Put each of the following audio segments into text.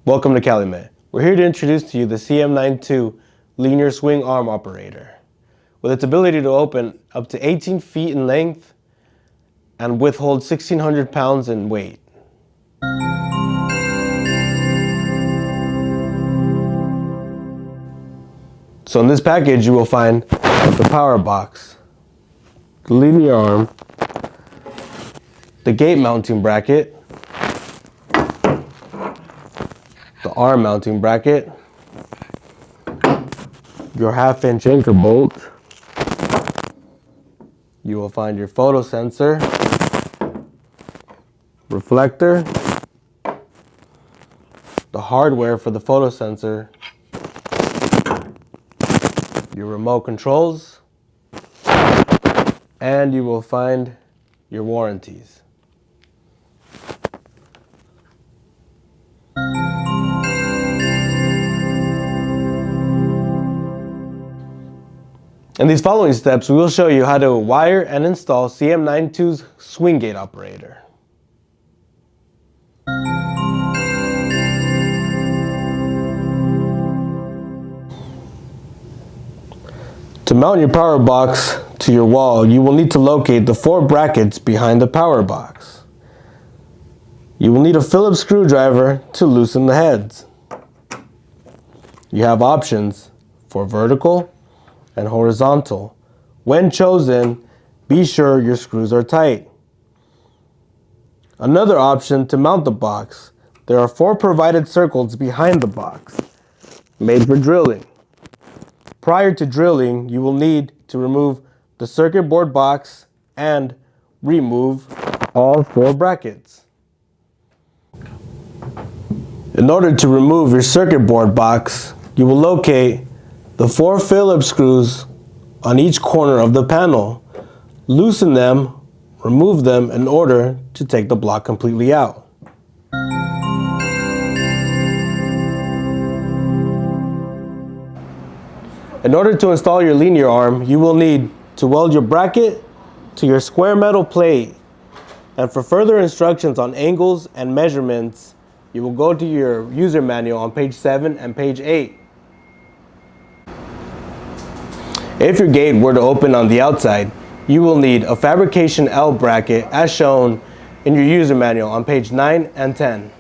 Welcome to CALIMET. We're here to introduce to you the M9V02 linear swing arm operator. With its ability to open up to 18 feet in length and withhold 1,600 pounds in weight. So in this package you will find the power box, the linear arm, the gate mounting bracket, the arm mounting bracket, your 1/2-inch anchor bolt. You will find your photo sensor, reflector, the hardware for the photo sensor, your remote controls, and you will find your warranties. In these following steps, we will show you how to wire and install M9V02's swing gate operator. To mount your power box to your wall, you will need to locate the 4 brackets behind the power box. You will need a Phillips screwdriver to loosen the heads. You have options for vertical and horizontal. When chosen, be sure your screws are tight. Another option to mount the box. There are 4 provided circles behind the box, made for drilling. Prior to drilling, you will need to remove the circuit board box and remove all 4 brackets. In order to remove your circuit board box, you will locate the 4 Phillips screws on each corner of the panel. Loosen them, remove them in order to take the block completely out. In order to install your linear arm, you will need to weld your bracket to your square metal plate. And for further instructions on angles and measurements, you will go to your user manual on page 7 and page 8. If your gate were to open on the outside, you will need a fabrication L bracket as shown in your user manual on page 9 and 10.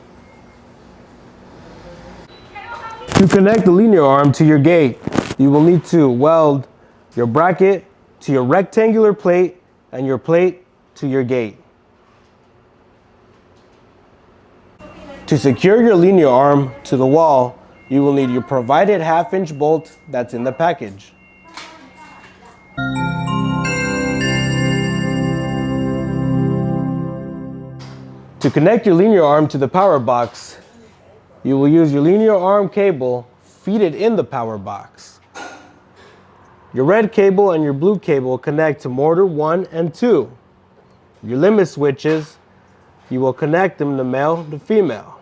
To connect the linear arm to your gate, you will need to weld your bracket to your rectangular plate and your plate to your gate. To secure your linear arm to the wall, you will need your provided 1/2-inch bolt that's in the package. To connect your linear arm to the power box, you will use your linear arm cable, feed it in the power box. Your red cable and your blue cable connect to motor 1 and 2. Your limit switches, you will connect them to male to female.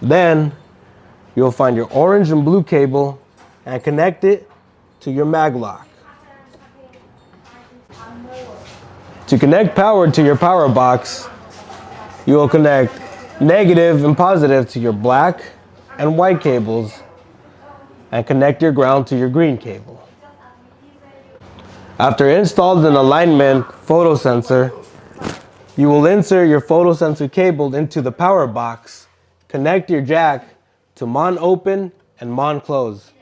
Then, you'll find your orange and blue cable and connect it to your mag lock. To connect power to your power box, you will connect negative and positive to your black and white cables and connect your ground to your green cable. After installed an alignment photo sensor, you will insert your photo sensor cable into the power box, connect your jack to MON open and MON close.